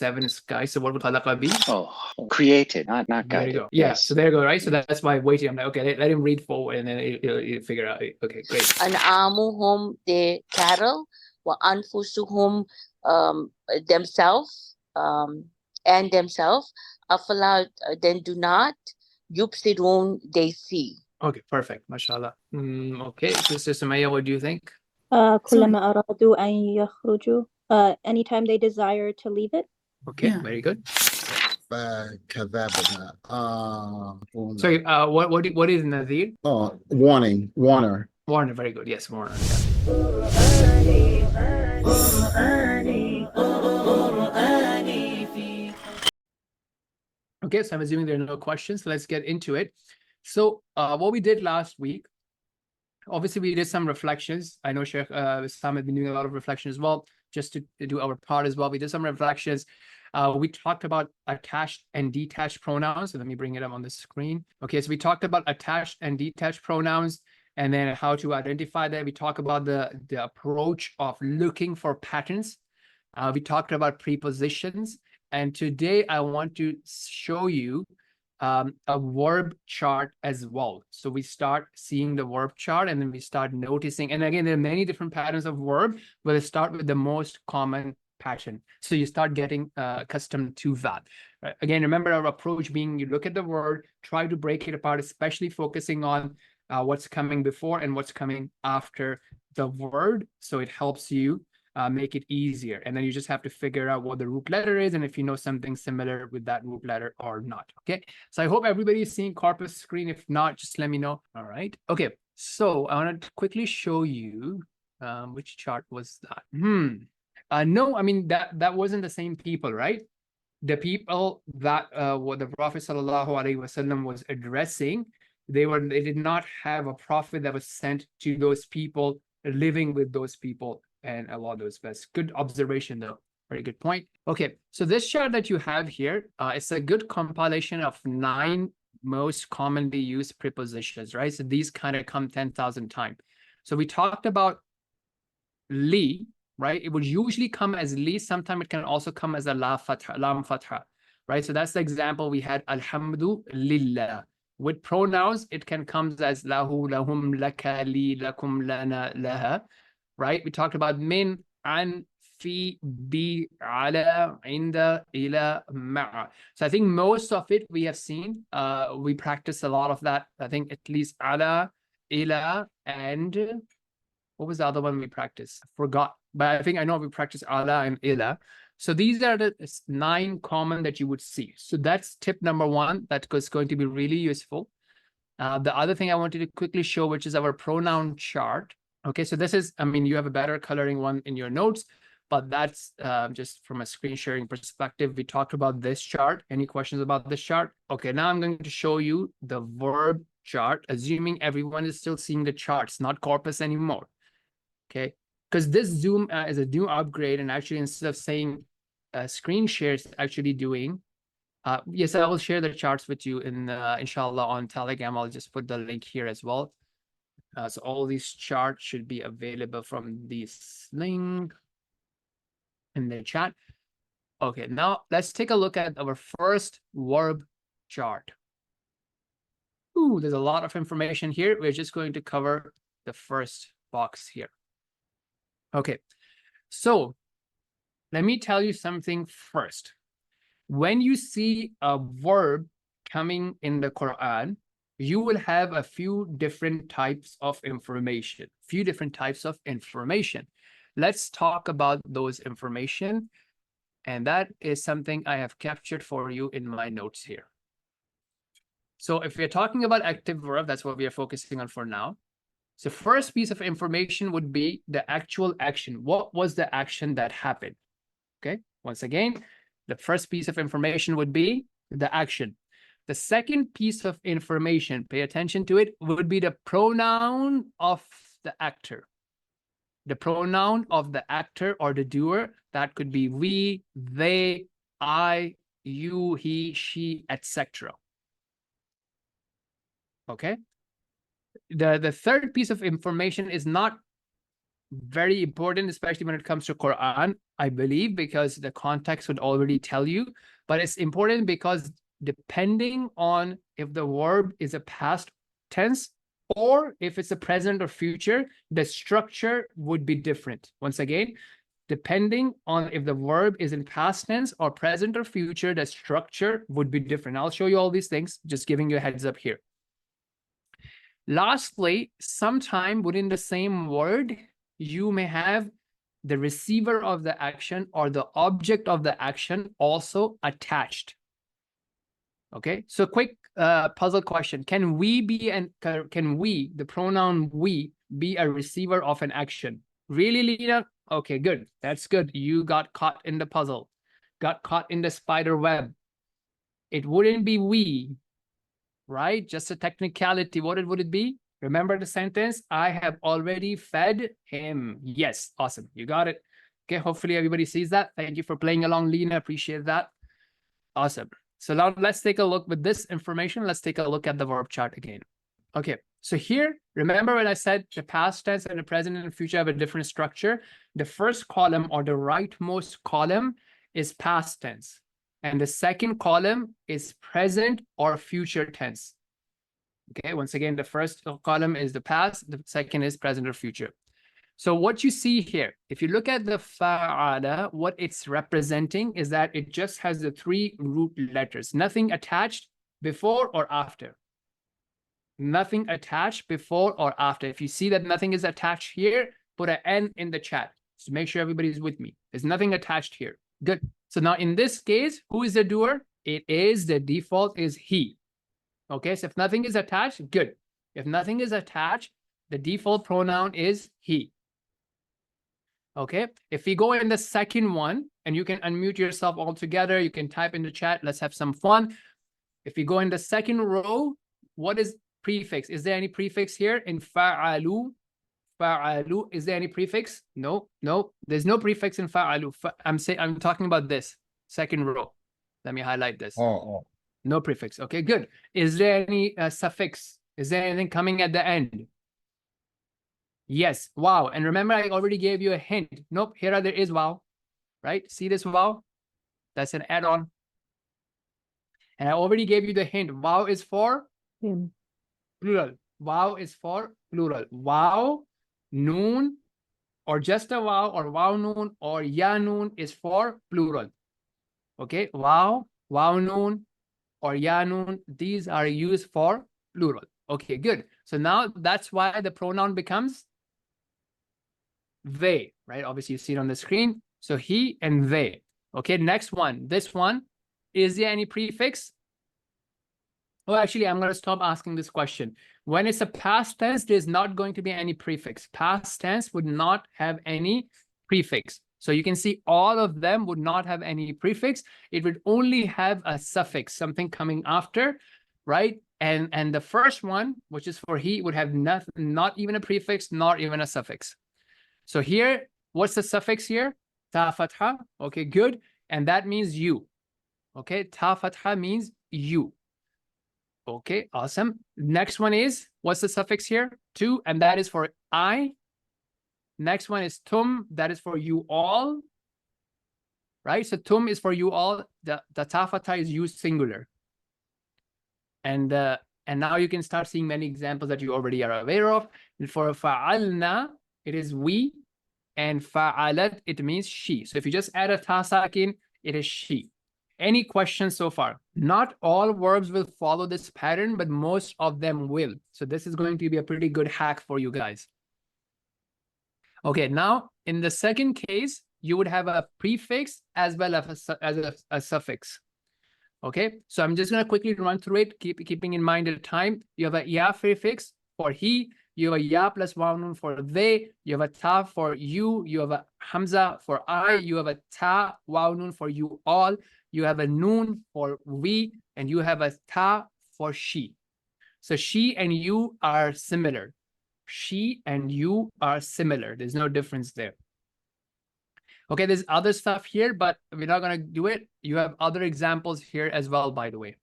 seven skies. So what would khalaqa be? Oh, created, not There guided. you go. Yeah, Yes. so there you go, right? So that's why waiting. I'm like, okay, let him read forward and then he'll figure out. Okay, great. أنعامهم, the cattle, وأنفسهم, themselves, and themselves. أفلا, then do not. يبصرون, they see. Okay, perfect. Mashallah. Okay, Sister Sumaya, what do you think? كلما أرادوا أن يخرجوا, anytime they desire to leave it. Okay, very good. كذابنا. Sorry, what is Nadir? Oh, warner. Warner, very good. Yes, Warner. Okay, so I'm assuming there are no questions. Let's get into it. So what we did last week, obviously we did some reflections. I know Sheikh Sam has been doing a lot of reflection as well, just to do our part as well. We did some reflections. We talked about attached and detached pronouns. So let me bring it up on the screen. Okay, so we talked about attached and detached pronouns and then how to identify that. We talked about the approach of looking for patterns. We talked about prepositions. And today I want to show you a verb chart as well. So we start seeing the verb chart and then we start noticing. And again, there are many different patterns of verb, but let's start with the most common pattern. So you start getting accustomed to that. Right? Again, remember our approach being you look at the word, try to break it apart, especially focusing on what's coming before and what's coming after the word. So it helps you make it easier. And then you just have to figure out what the root letter is and if you know something similar with that root letter or not. Okay, so I hope everybody is seeing corpus screen. If not, just let me know. All right. Okay, so I want to quickly show you which chart was that. No, I mean that wasn't the same people, right? The people that what the Prophet ﷺ was addressing, they did not have a prophet that was sent to those people, living with those people. And Allah knows best. Good observation, though. Very good point. Okay, so this chart that you have here, it's a good compilation of 9 most commonly used prepositions, right? So these kind of come 10,000 times. So we talked about li, right? It would usually come as li. Sometimes it can also come as a lam fatha, right? So that's the example we had. Alhamdulillah. With pronouns, it can come as lahu, lahum, laka, li, lakum, lana, laha. Right? We talked about min, an, fi, bi, ala, inda, ila, ma'a. So I think most of it we have seen. We practice a lot of that. I think at least ala, ila, and what was the other one we practiced? I forgot. But I think I know we practice ala and ila. So these are the 9 common that you would see. So that's tip number 1. That is going to be really useful. The other thing I wanted to quickly show, which is our pronoun chart. Okay, so this is, I mean, you have a better coloring one in your notes, but that's just from a screen sharing perspective. We talked about this chart. Any questions about this chart? Okay, now I'm going to show you the verb chart, assuming everyone is still seeing the charts, not corpus anymore. Okay, because this Zoom is a new upgrade, and actually instead of saying screen share, it's actually doing, yes, I will share the charts with you in inshallah on Telegram. I'll just put the link here as well. So all these charts should be available from this link in the chat. Okay, now let's take a look at our first verb chart. Ooh, there's a lot of information here. We're just going to cover the first box here. Okay, so let me tell you something first. When you see a verb coming in the Quran, you will have a few different types of information. Let's talk about those information. And that is something I have captured for you in my notes here. So if we're talking about active verb, that's what we are focusing on for now. So first piece of information would be the actual action. What was the action that happened? Okay, once again, the first piece of information would be the action. The second piece of information, pay attention to it, would be the pronoun of the actor. The pronoun of the actor or the doer, that could be we, they, I, you, he, she, etc. Okay? The third piece of information is not Very important, especially when it comes to Quran, I believe, because the context would already tell you. But it's important because depending on if the verb is a past tense or if it's a present or future, the structure would be different. Once again, depending on if the verb is in past tense or present or future, the structure would be different. I'll show you all these things, just giving you a heads up here. Lastly, sometime within the same word, you may have the receiver of the action or the object of the action also attached. Okay, so quick puzzle question. Can we, the pronoun we, be a receiver of an action? Really, Lena? Okay, good. That's good. You got caught in the puzzle, got caught in the spider web. It wouldn't be we, right? Just a technicality. What would it be? Remember the sentence? I have already fed him. Yes, awesome. You got it. Okay, hopefully everybody sees that. Thank you for playing along, Lena. Appreciate that. Awesome. So now let's take a look with this information. Let's take a look at the verb chart again. Okay, so here, remember when I said the past tense and the present and the future have a different structure? The first column or the rightmost column is past tense. And the second column is present or future tense. Okay, once again, the first column is the past, the second is present or future. So what you see here, if you look at the fa'ala, what it's representing is that it just has the 3 root letters, nothing attached before or after. Nothing attached before or after. If you see that nothing is attached here, put an N in the chat. So make sure everybody's with me. There's nothing attached here. Good. So now in this case, who is the doer? It is, the default is he. Okay, so if nothing is attached, good. If nothing is attached, the default pronoun is he. Okay, if we go in the second one, and you can unmute yourself all together, you can type in the chat, let's have some fun. If we go in the second row, what is prefix? Is there any prefix here in fa'alu? Fa'alu, is there any prefix? No, no, there's no prefix in fa'alu. I'm talking about this second row. Let me highlight this. No prefix. Okay, good. Is there any suffix? Is there anything coming at the end? Yes, wow. And remember, I already gave you a hint. Nope, here there is wow, right? See this wow? That's an add-on. And I already gave you the hint. Wow is for plural. Wow is for plural. Wow, noon, or just a wow, or wow noon, or ya noon is for plural. Okay, wow, wow noon, or ya noon, these are used for plural. Okay, good. So now that's why the pronoun becomes they, right? Obviously you see it on the screen. So he and they. Okay, next one. This one, is there any prefix? Oh, actually, I'm going to stop asking this question. When it's a past tense, there's not going to be any prefix. Past tense would not have any prefix. So you can see all of them would not have any prefix. It would only have a suffix, something coming after, right? And the first one, which is for he, would have not even a prefix, not even a suffix. So here, what's the suffix here? Ta fatha. Okay, good. And that means you. Okay, ta fatha means you. Okay, awesome. Next one is, what's the suffix here? To, and that is for I. Next one is tum, that is for you all. Right, so tum is for you all. The ta fatha is used singular. And now you can start seeing many examples that you already are aware of. And for fa'alna, it is we, and fa'alat, it means she. So if you just add a ta sakin, it is she. Any questions so far? Not all verbs will follow this pattern, but most of them will. So this is going to be a pretty good hack for you guys. Okay, now in the second case, you would have a prefix as well as a suffix. Okay, so I'm just going to quickly run through it, keeping in mind the time. You have a ya prefix for he, you have a ya plus waw nun for they, you have a ta for you, you have a hamza for I, you have a ta waw nun for you all, you have a noon for we, and you have a ta for she. So she and you are similar. She and you are similar. There's no difference there. Okay, there's other stuff here, but we're not going to do it. You have other examples here as well, by the way.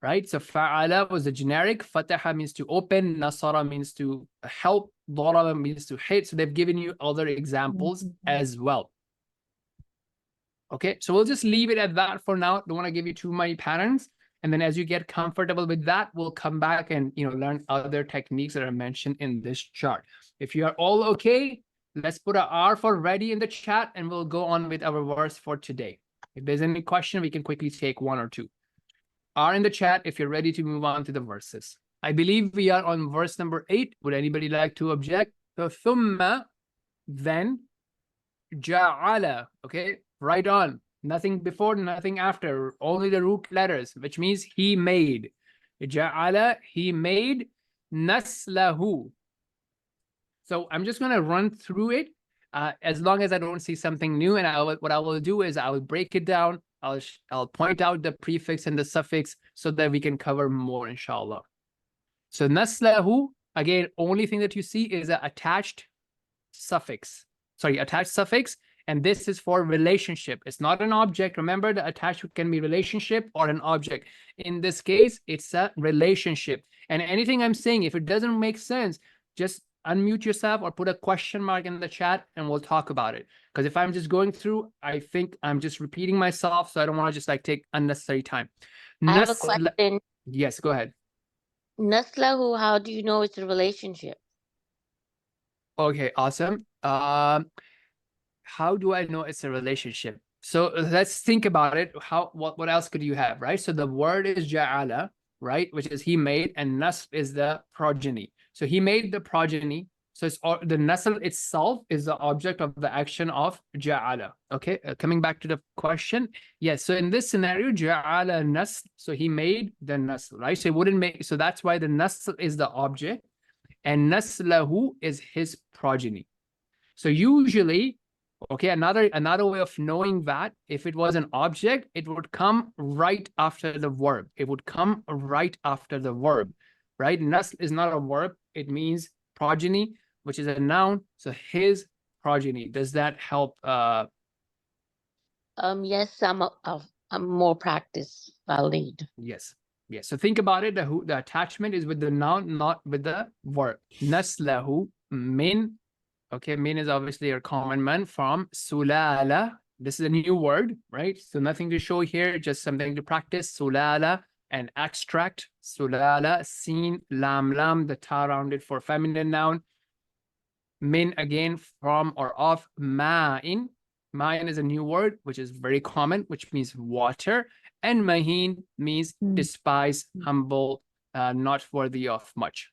Right? So fa'ala was a generic. Fataha means to open. Nasara means to help, ضرب means to hit. So they've given you other examples as well. Okay, so we'll just leave it at that for now. Don't want to give you too many patterns. And then as you get comfortable with that, we'll come back and learn other techniques that are mentioned in this chart. If you are all okay, let's put an R for ready in the chat and we'll go on with our verse for today. If there's any question, we can quickly take one or two. R in the chat if you're ready to move on to the verses. I believe we are on verse number 8. Would anybody like to object? So thumma, then, ja'ala, okay? Right on. Nothing before, nothing after. Only the root letters, which means he made. Ja'ala, he made. Naslahu. So I'm just going to run through it as long as I don't see something new. And what I will do is I will break it down. I'll point out the prefix and the suffix so that we can cover more, inshallah. So naslahu, again, only thing that you see is an attached suffix. Sorry, attached suffix. And this is for relationship. It's not an object. Remember, the attached can be relationship or an object. In this case, it's a relationship. And anything I'm saying, if it doesn't make sense, just unmute yourself or put a question mark in the chat and we'll talk about it. Because if I'm just going through, I think I'm just repeating myself. So I don't want to just take unnecessary time. I have a question. Yes, go ahead. Naslahu, how do you know it's a relationship? Okay, awesome. How do I know it's a relationship? So let's think about it. What else could you have, right? So the word is ja'ala, right? Which is he made, and nasl is the progeny. So he made the progeny. So it's the nasl itself is the object of the action of ja'ala. Okay, coming back to the question. Yes, so in this scenario, ja'ala nasl. So he made the nasl, right? So it wouldn't make, so that's why the nasl is the object and naslahu is his progeny. So usually, okay, another way of knowing that if it was an object, it would come right after the verb. It would come right after the verb, right? Nasl is not a verb. It means progeny, which is a noun. So his progeny. Does that help? Yes, I'm more practice. I'll need. Yes. Yes. So think about it. The attachment is with the noun, not with the verb. Naslahu min. Okay, min is obviously a common man from sulala. This is a new word, right? So nothing to show here, just something to practice. Sulala and extract. Sulala, sin, lam, the ta rounded for feminine noun. Min again from or of ma'in. Ma'in is a new word, which is very common, which means water. And mahin means despised, humble, not worthy of much.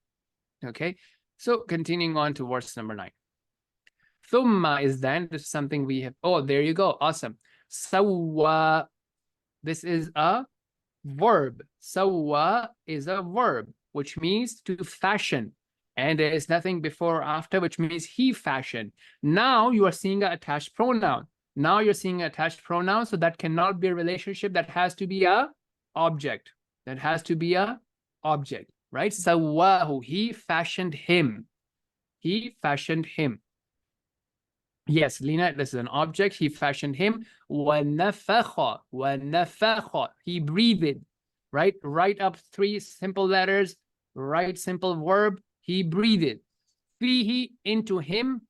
Okay, so continuing on to verse number 9. Thumma is then, this is something we have. Oh, there you go. Awesome. Sawwa. This is a verb. Sawwa is a verb, which means to fashion. And there is nothing before or after, which means he fashioned. Now you are seeing an attached pronoun. Now you're seeing an attached pronoun. So that cannot be a relationship. That has to be a object. That has to be a object, right? Sawwahu. He fashioned him. He fashioned him. Yes, Lena, this is an object. He fashioned him. وَنَفَخَ وَنَفَخَ. He breathed, right? Write up 3 simple letters. Write simple verb. He breathed. Fihi, into him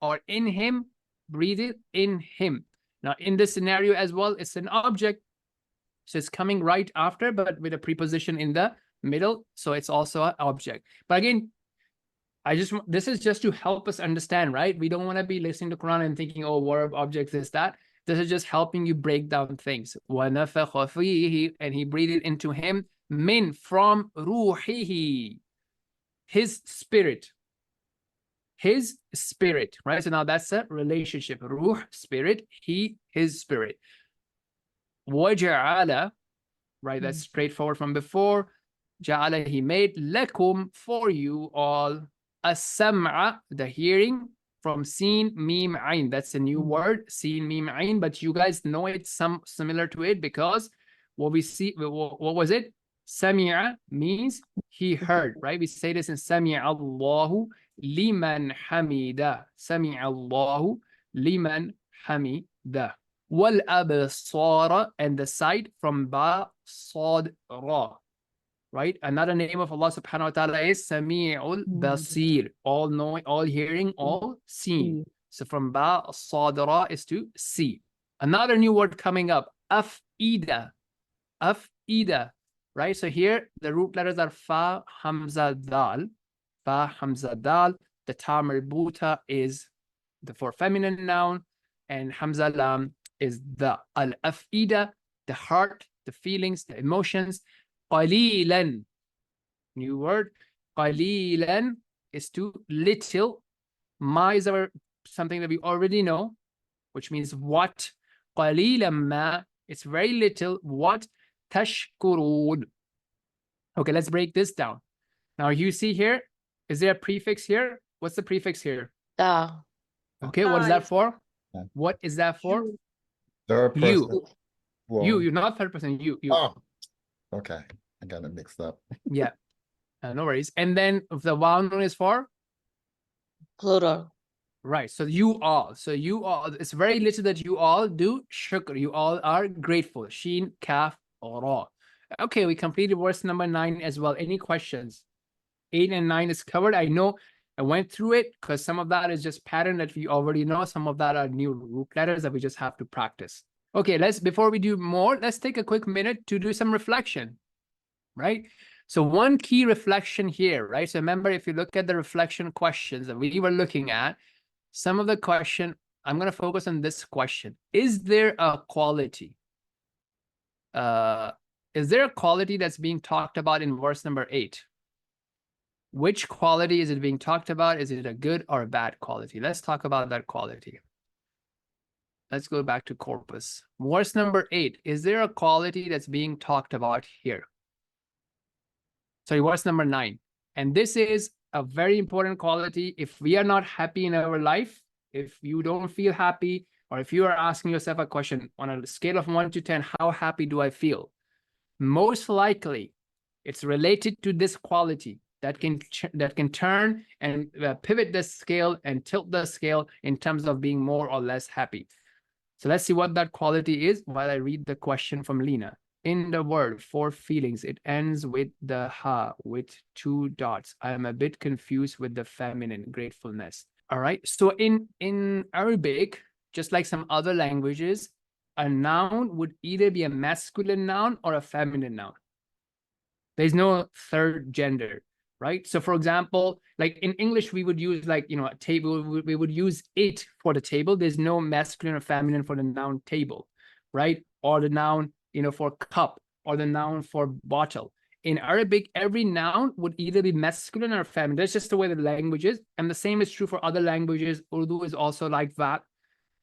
or in him. Breathed in him. Now, in this scenario as well, it's an object. So it's coming right after, but with a preposition in the middle. So it's also an object. But again, this is just to help us understand, right? We don't want to be listening to Quran and thinking, oh, verb, object, this, that. This is just helping you break down things. وَنَفَخَ فِيهِ, and he breathed into him, min, from ruhihi, his spirit. His spirit, right? So now that's a relationship. Ruh, spirit, he, his spirit. وَجَعَلَ, right? That's straightforward from before. Ja'ala, he made, lakum, for you all, as-sam'a, the hearing, from sin, mim, ain. That's a new word, sin, mim, ain, but you guys know it's similar to it because what we see, what was it? Sami'a means he heard, right? We say this in Sami'a Allahu liman hamida. Sami'a Allahu liman hamida. Wal absara, and the sight, from ba, sad, ra. right? Another name of Allah subhanahu wa ta'ala is Sami'ul Basir, all knowing, all hearing, all seeing. So from Ba, Sadra is to see. Another new word coming up, Af'ida. Af'ida, right? So here the root letters are Fa, Hamza, Dal. Fa, Hamza, Dal. The Ta marbuta is the for feminine noun, and Hamza Lam is the Al-Af'ida, the heart, the feelings, the emotions. Qalilan, new word. Qalilan is to little. Ma is our something that we already know, which means what. Qalilan ma, it's very little. What? Tashkurun. Okay, let's break this down. Now you see here, is there a prefix here? What's the prefix here? Okay, what is that for? What is that for? Third person. You. Wrong. You're not third person, you. Oh, okay. I got it mixed up. Yeah, no worries. And then the noun is for? Plural. Right, so you all. So you all, it's very little that you all do shukr. You all are grateful. Sheen, kaf, ra. Okay, we completed verse number 9 as well. Any questions? 8 and 9 is covered. I know I went through it because some of that is just pattern that we already know. Some of that are new root letters that we just have to practice. Okay, before we do more, let's take a quick minute to do some reflection, right? So one key reflection here, right? So remember, if you look at the reflection questions that we were looking at, some of the question, I'm going to focus on this question. Is there a quality? Is there a quality that's being talked about in verse number 8? Which quality is it being talked about? Is it a good or a bad quality? Let's talk about that quality. Let's go back to corpus. Verse number 8. Is there a quality that's being talked about here? Sorry, verse number 9. And this is a very important quality. If we are not happy in our life, if you don't feel happy, or if you are asking yourself a question on a scale of 1 to 10, how happy do I feel? Most likely, it's related to this quality that can turn and pivot the scale and tilt the scale in terms of being more or less happy. So let's see what that quality is while I read the question from Lena. In the word for feelings, it ends with the ha with 2 dots. I am a bit confused with the feminine gratefulness. All right. So in Arabic, just like some other languages, a noun would either be a masculine noun or a feminine noun. There's no third gender, right? So for example, like in English, we would use like, a table, we would use it for the table. There's no masculine or feminine for the noun table, right? Or the noun, for cup, or the noun for bottle. In Arabic, every noun would either be masculine or feminine. That's just the way the language is. And the same is true for other languages. Urdu is also like that,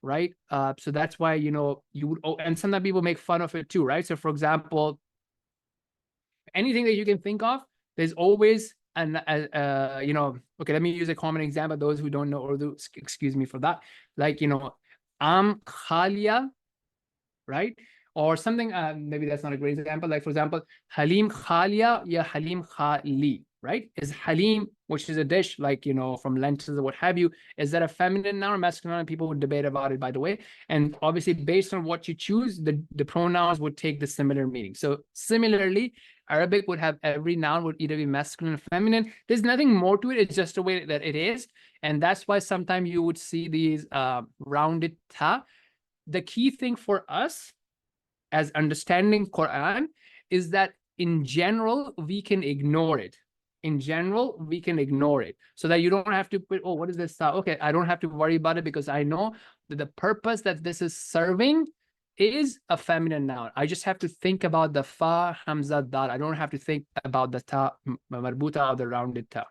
right? So that's why, you would, and sometimes people make fun of it too, right? So for example, anything that you can think of, there's always okay, let me use a common example. Those who don't know Urdu, excuse me for that. Like, am khalia, right? Or something, maybe that's not a great example. Like, for example, halim khalia, ya halim khali, right? Is halim, which is a dish like, from lentils or what have you, is that a feminine noun or masculine noun? People would debate about it, by the way. And obviously, based on what you choose, the pronouns would take the similar meaning. So similarly, Arabic would have every noun would either be masculine or feminine. There's nothing more to it. It's just the way that it is. And that's why sometimes you would see these rounded ta. The key thing for us as understanding Quran is that in general, we can ignore it. In general, we can ignore it so that you don't have to put, oh, what is this? Okay, I don't have to worry about it because I know that the purpose that this is serving is a feminine noun. I just have to think about the fa, hamza, dal. I don't have to think about the ta marbuta or the rounded ta.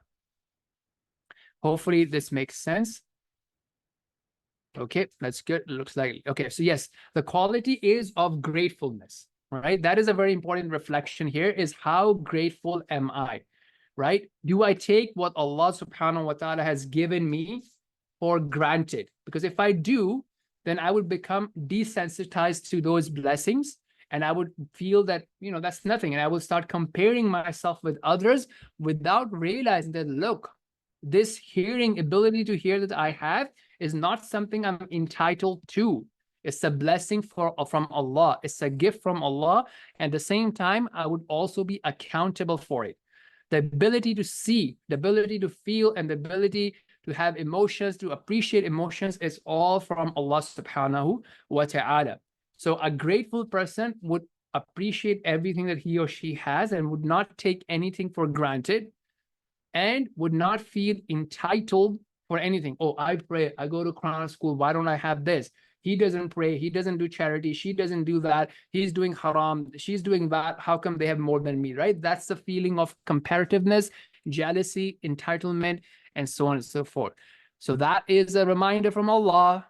Hopefully this makes sense. Okay, that's good. It looks like, okay, so yes, the quality is of gratefulness, right? That is a very important reflection here, is how grateful am I, right? Do I take what Allah subhanahu wa ta'ala has given me for granted? Because if I do, then I would become desensitized to those blessings, and I would feel that, that's nothing. And I will start comparing myself with others without realizing that, look, this hearing ability to hear that I have is not something I'm entitled to. It's a blessing from Allah. It's a gift from Allah. And at the same time, I would also be accountable for it. The ability to see, the ability to feel, and the ability to have emotions, to appreciate emotions is all from Allah subhanahu wa ta'ala. So a grateful person would appreciate everything that he or she has and would not take anything for granted and would not feel entitled for anything. Oh, I pray, I go to Quranic school, why don't I have this? He doesn't pray, he doesn't do charity, she doesn't do that, he's doing haram, she's doing that, how come they have more than me, right? That's the feeling of comparativeness, jealousy, entitlement, and so on and so forth. So that is a reminder from Allah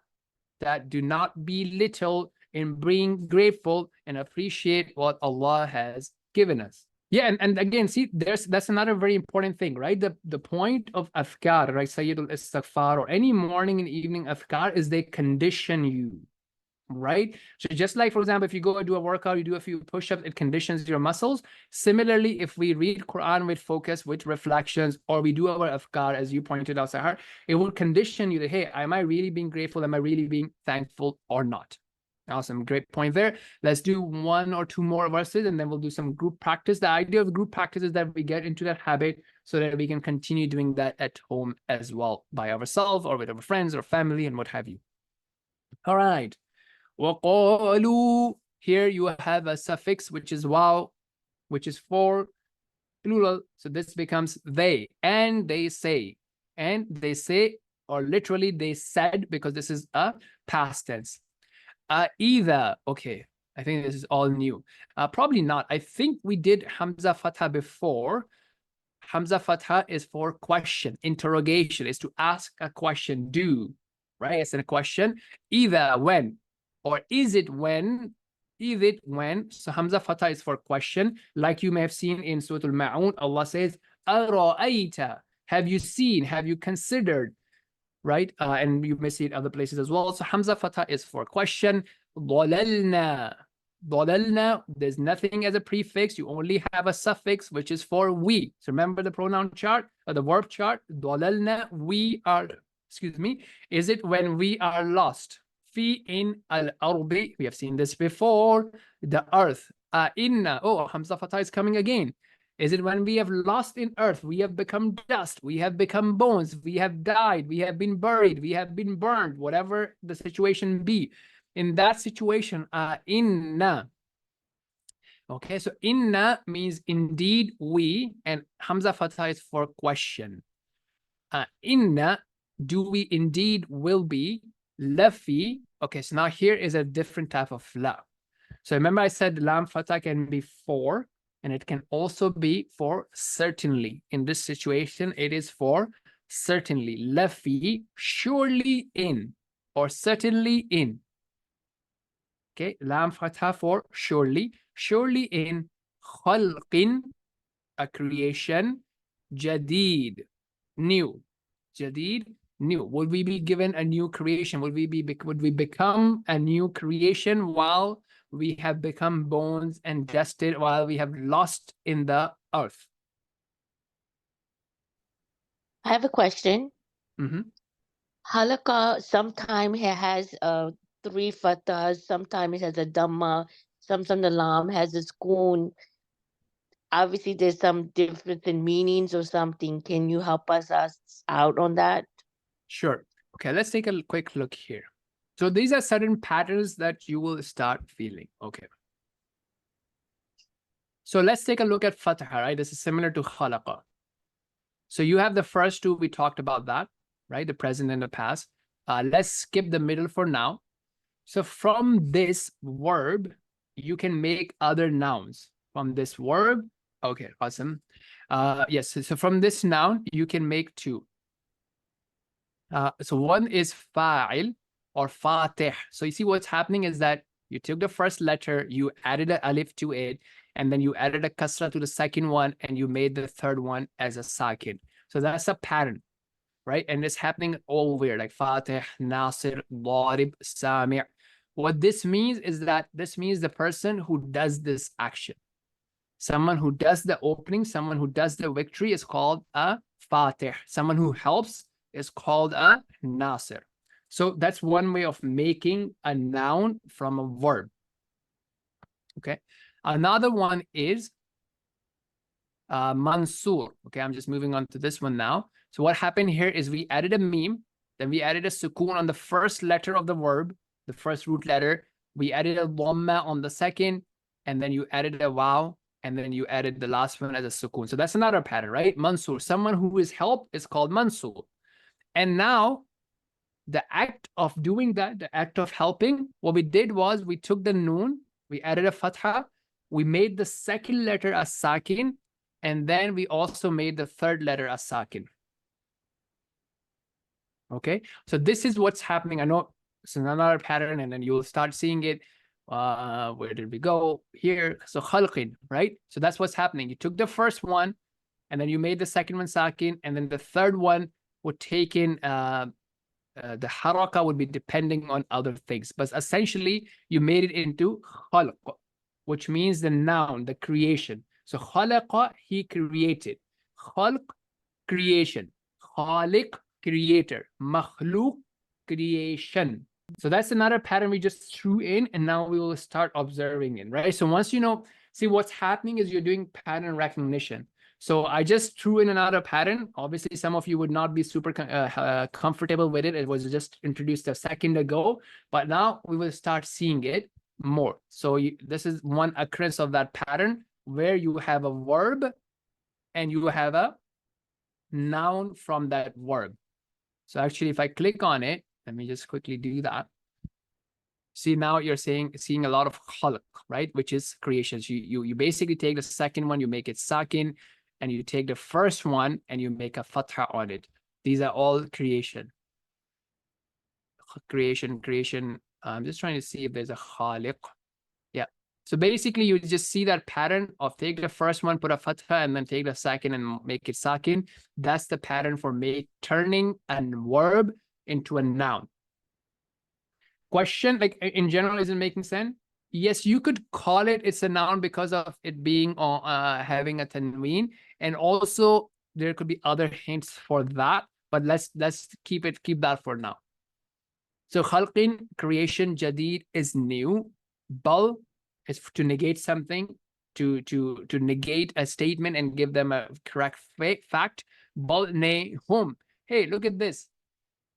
that do not belittle in being grateful and appreciate what Allah has given us. Yeah, and again, see, that's another very important thing, right? The point of afkar, right? Sayyidul Istighfar or any morning and evening afkar is they condition you, right? So just like, for example, if you go and do a workout, you do a few push-ups, it conditions your muscles. Similarly, if we read Quran with focus, with reflections, or we do our afkar, as you pointed out, Sahar, it will condition you that, hey, am I really being grateful? Am I really being thankful or not? Awesome, great point there. Let's do one or two more verses and then we'll do some group practice. The idea of group practice is that we get into that habit so that we can continue doing that at home as well, by ourselves or with our friends or family and what have you. All right. وَقَالُوا, here you have a suffix which is waw, which is for plural. So this becomes they, and they say, or literally they said, because this is a past tense. Either, okay, I think this is all new. Probably not. I think we did Hamza Fatha before. Hamza Fatha is for question, interrogation, is to ask a question, do, right? It's a question. Either when, or is it when? Is it when? So Hamza Fatha is for question. Like you may have seen in Surah Al-Ma'un, Allah says, Ara'ayta, have you seen, have you considered? Right? And you may see it other places as well. So Hamza Fatha is for question. ضَلَلْنَا. ضَلَلْنَا, there's nothing as a prefix. You only have a suffix, which is for we. So remember the pronoun chart, or the verb chart. ضَلَلْنَا, we are, excuse me. Is it when we are lost? Fi in al-ardi. We have seen this before. The earth. Inna. Oh, Hamza Fatha is coming again. Is it when we have lost in earth, we have become dust, we have become bones, we have died, we have been buried, we have been burned, whatever the situation be. In that situation, inna. Okay, so inna means indeed we, and Hamza Fatha is for question. Inna, do we indeed will be, lafi. Okay, so now here is a different type of la. So remember I said lam Fatha can be for, and it can also be for certainly. In this situation, it is for certainly. Lafi, surely in, or certainly in. Okay, lam fatha for surely. Surely in, khalqin, a creation, jadid, new. Jadid, new. Would we be given a new creation? Would we become a new creation while we have become bones and dusted, while we have lost in the earth? I have a question. Mm-hmm. Halakha sometimes has 3 fathahs, sometimes it has a dhamma, sometimes the lam has a sukoon. Obviously, there's some difference in meanings or something. Can you help us out on that? Sure. Okay, let's take a quick look here. So these are certain patterns that you will start feeling. Okay. So let's take a look at fatha, right? This is similar to khalaqa. So you have the first two, we talked about that, right? The present and the past. Let's skip the middle for now. So from this verb, you can make other nouns. From this verb, okay, awesome. Yes, so from this noun, you can make two. So one is fa'il or fatih. So you see what's happening is that you took the first letter, you added an alif to it, and then you added a kasra to the second one, and you made the third one as a sakin. So that's a pattern, right? And it's happening all over, like fatih, nasir, darib, sami'. What this means is that this means the person who does this action. Someone who does the opening, someone who does the victory is called a fatih. Someone who helps is called a nasir. So that's one way of making a noun from a verb. Okay. Another one is mansur. Okay, I'm just moving on to this one now. So what happened here is we added a meme, then we added a sukoon on the first letter of the verb, the first root letter. We added a dhamma on the second, and then you added a waw, and then you added the last one as a sukoon. So that's another pattern, right? Mansur, someone who is helped is called mansur. And now the act of doing that, the act of helping, what we did was we took the noon, we added a fatha, we made the second letter a sakin, and then we also made the third letter a sakin. Okay, so this is what's happening. I know it's another pattern, and then you'll start seeing it. Where did we go? Here. So khalqin, right? So that's what's happening. You took the first one, and then you made the second one sakin, and then the third one would take in the haraka would be depending on other things. But essentially, you made it into khalq, which means the noun, the creation. So khalaqa, he created. Khalq, creation. Khaliq, creator. Makhluq, creation. So that's another pattern we just threw in, and now we will start observing it, right? So once you know, see what's happening is you're doing pattern recognition. So I just threw in another pattern. Obviously, some of you would not be super comfortable with it. It was just introduced a second ago, but now we will start seeing it more. So this is one occurrence of that pattern where you have a verb and you have a noun from that verb. So actually, if I click on it, let me just quickly do that. See, now you're seeing a lot of khalq, right? Which is creations. You basically take the second one, you make it sakin, and you take the first one and you make a fatha on it. These are all creation. Creation. I'm just trying to see if there's a khaliq. Yeah. So basically, you just see that pattern of take the first one, put a fatha, and then take the second and make it sakin. That's the pattern for turning a verb into a noun. Question, like in general, is it making sense? Yes, you could call it it's a noun because of it being having a tanween, and also there could be other hints for that, but let's keep that for now. So khalqin, creation, jadid is new. Bal is to negate something, to negate a statement and give them a correct fact. Bal ne hum. Hey, look at this.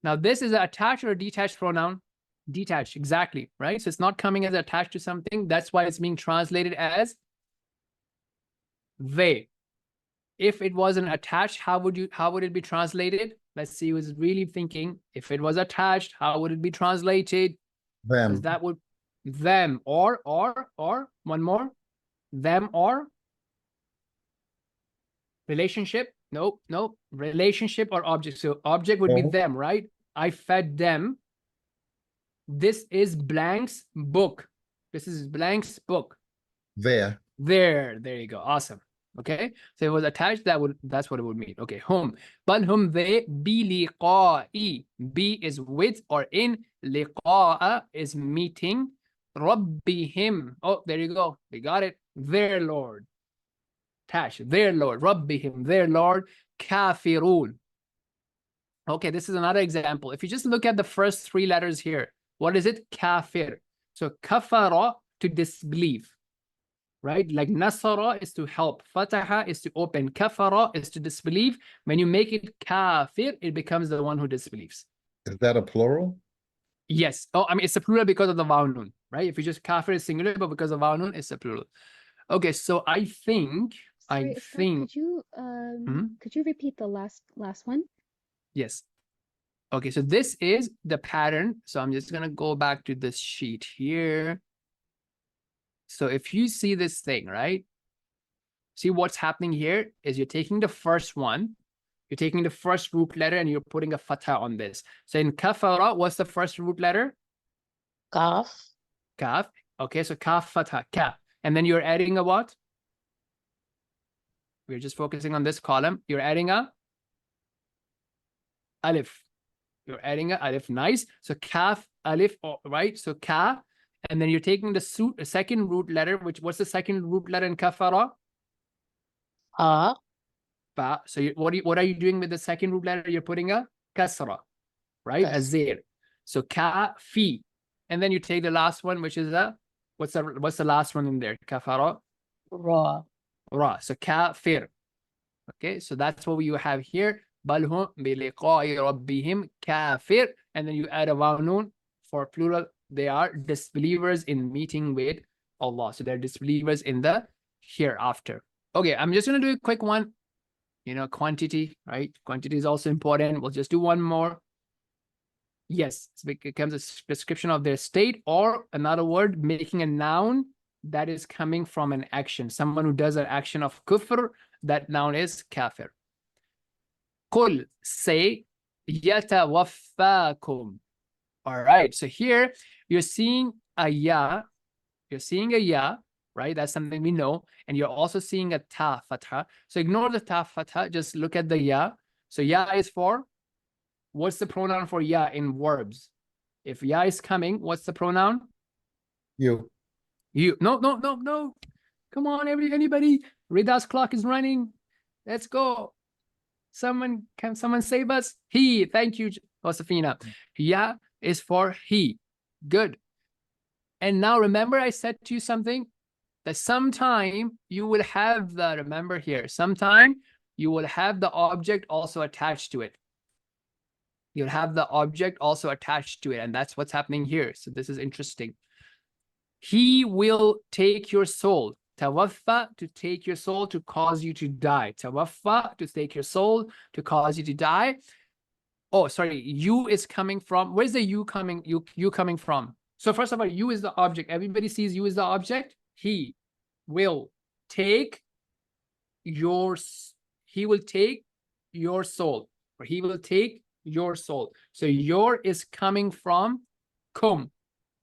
Now this is an attached or a detached pronoun. Detached, exactly, right? So it's not coming as attached to something. That's why it's being translated as they. If it wasn't attached, how would it be translated? Let's see who's really thinking. If it was attached, how would it be translated? Them. That would them or one more. Them or relationship. Nope. Relationship or object. So object would be them, right? I fed them. This is blank's book. This is blank's book. There you go. Awesome. Okay, so it was attached. That's what it would mean. Okay, hum. But hum they bi liqa'i. Bi is with or in. Liqa'a is meeting. Rabbihim. Oh, there you go. We got it. Their Lord. Attached. Their Lord. Rabbihim. Their Lord. Kafirun. Okay, this is another example. If you just look at the first three letters here, what is it? Kafir. So kafara, to disbelieve, right? Like nasara is to help. Fataha is to open. Kafara is to disbelieve. When you make it kafir, it becomes the one who disbelieves. Is that a plural? Yes. Oh, I mean, it's a plural because of the vaw nun, right? If you just kafir is singular, but because of vaw nun, it's a plural. Okay, so I think, Sorry, could you repeat the last one? Yes. Okay, so this is the pattern. So I'm just going to go back to this sheet here. So if you see this thing, right? See what's happening here is you're taking the first one, you're taking the first root letter and you're putting a fatha on this. So in kafara, what's the first root letter? Kaf. Kaf. Okay, so kaf, fatha, kaf. And then you're adding a what? We're just focusing on this column. You're adding a alif. You're adding a alif. Nice. So kaf, alif, right? So ka, and then you're taking the second root letter, what's the second root letter in kafara? Ha. Ba. So what are you doing with the second root letter? You're putting a kasra, right? A zir. So kafi. And then you take the last one, which is what's the last one in there? Kafara. Ra. Ra. So kafir. Okay, so that's what you have here. Balhum biliqa'i rabbihim kafir. And then you add a waw noon for plural. They are disbelievers in meeting with Allah. So they're disbelievers in the hereafter. Okay, I'm just going to do a quick one. You know, quantity, right? Quantity is also important. We'll just do one more. Yes, it becomes a description of their state, or another word, making a noun that is coming from an action. Someone who does an action of kufr, that noun is kafir. Qul, say, yatawaffakum. All right, so here you're seeing a ya. You're seeing a ya, right? That's something we know. And you're also seeing a ta fatha. So ignore the ta fatha, just look at the ya. So ya is for, what's the pronoun for ya in verbs? If ya is coming, what's the pronoun? You. You. No. Come on, anybody. Rida's clock is running. Let's go. Can someone save us? He. Thank you, Josefina. Ya is for he. Good. And now remember I said to you something, that sometime you will have the, remember here, sometime you will have the object also attached to it. You'll have the object also attached to it. And that's what's happening here. So this is interesting. He will take your soul. Tawaffa, to take your soul, to cause you to die. Tawaffa, to take your soul, to cause you to die. Oh, sorry. You is coming from, where's the you coming? You coming from? So first of all, you is the object. Everybody sees you is the object. He will take your soul, or he will take your soul. So your is coming from kum.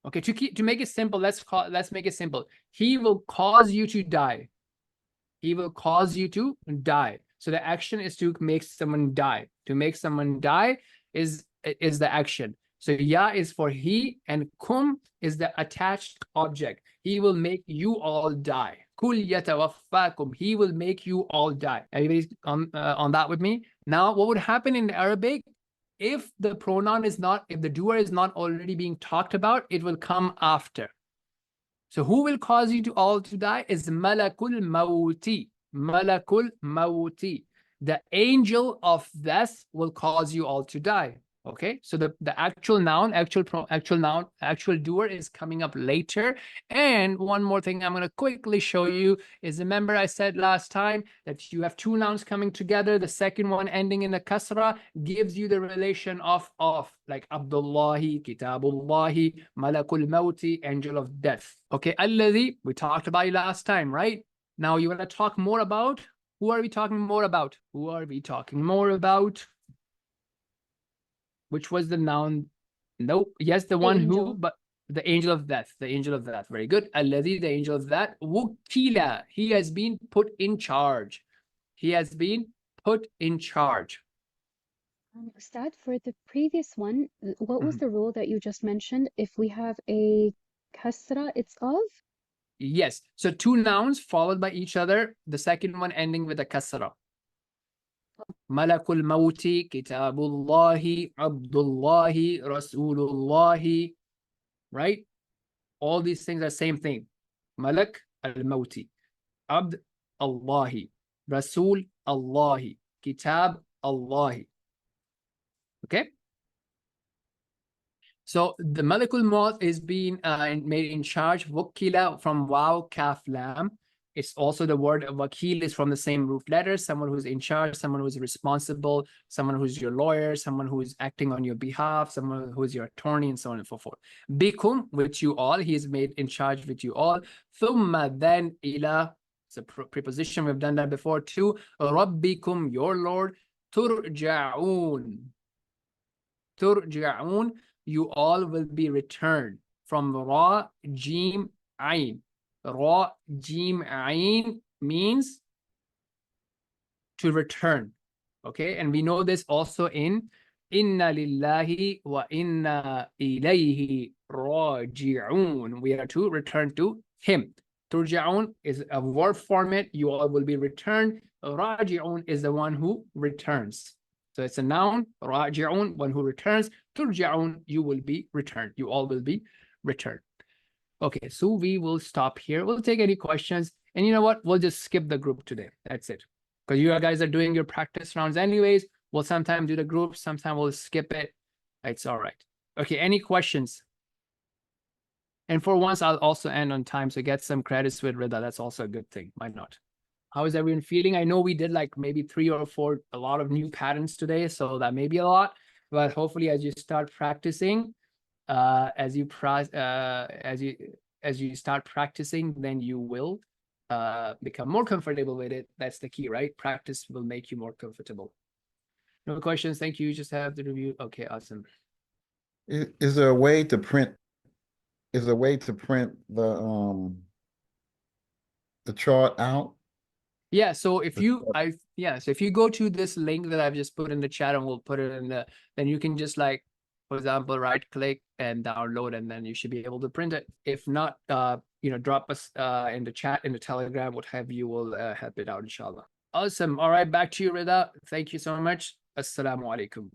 Okay, to make it simple, let's make it simple. He will cause you to die. He will cause you to die. So the action is to make someone die. To make someone die is the action. So ya is for he, and kum is the attached object. He will make you all die. Kul yatawaffakum. He will make you all die. Everybody's on that with me? Now, what would happen in Arabic? If the pronoun is not, if the doer is not already being talked about, it will come after. So who will cause you to all to die is malakul mawti. Malakul mawti. The angel of death will cause you all to die. Okay, so the actual noun, actual doer is coming up later. And one more thing I'm going to quickly show you is, remember I said last time that you have two nouns coming together. The second one ending in a kasra gives you the relation of, like Abdullahi, Kitabullahi, Malakul Mawti, angel of death. Okay, Alladhi, we talked about it last time, right? Now you want to talk more about, who are we talking more about? Who are we talking more about? Which was the noun? Nope. Yes, the one who, but the angel of death. The angel of death. Very good. Alladhi, the angel of death. Wukila. He has been put in charge. He has been put in charge. Ustad, for the previous one, what was the rule that you just mentioned? If we have a kasra, it's of? Yes. So two nouns followed by each other. The second one ending with a kasra. Malakul Mawti, Kitabullahi, Abdullahi, Rasulullahi, right? All these things are same thing. Malak al-Mawti, Abd Allahi, Rasul Allahi, Kitab Allahi. Okay? So the Malakul Maut is being made in charge. Wukila from Waw, Kaf, Lam. It's also the word wakil is from the same root letters, someone who's in charge, someone who's responsible, someone who's your lawyer, someone who is acting on your behalf, someone who's your attorney, and so on and so forth. Bikum, with you all, he is made in charge with you all. Thumma, then ila, it's a preposition, we've done that before too. Rabbikum, your Lord. Turja'un. Turja'un, you all will be returned. From Ra, Jim, Ain. Ra, Jim, Ain means to return. Okay, and we know this also in Inna lillahi wa inna ilayhi raji'un. We are to return to him. Turja'un is a verb format. You all will be returned. Raji'un is the one who returns. So it's a noun, راجعون, one who returns. ترجعون, you will be returned. You all will be returned. Okay, so we will stop here. We'll take any questions. And you know what? We'll just skip the group today. That's it. Because you guys are doing your practice rounds anyways. We'll sometimes do the group. Sometimes we'll skip it. It's all right. Okay, any questions? And for once, I'll also end on time. So get some credits with Rida. That's also a good thing. Why not? How is everyone feeling? I know we did like maybe 3 or 4, a lot of new patterns today. So that may be a lot. But hopefully as you start practicing, as you start practicing, then you will become more comfortable with it. That's the key, right? Practice will make you more comfortable. No questions. Thank you. Just have the review. Okay, awesome. Is there a way to print? Is there a way to print the chart out? Yeah, so if you so if you go to this link that I've just put in the chat, and we'll put it in the, then you can just like, for example, right click and download, and then you should be able to print it. If not, you know, drop us in the chat, in the Telegram, what have you, will help it out, inshallah. Awesome. All right, back to you, Rida. Thank you so much. Assalamu alaikum.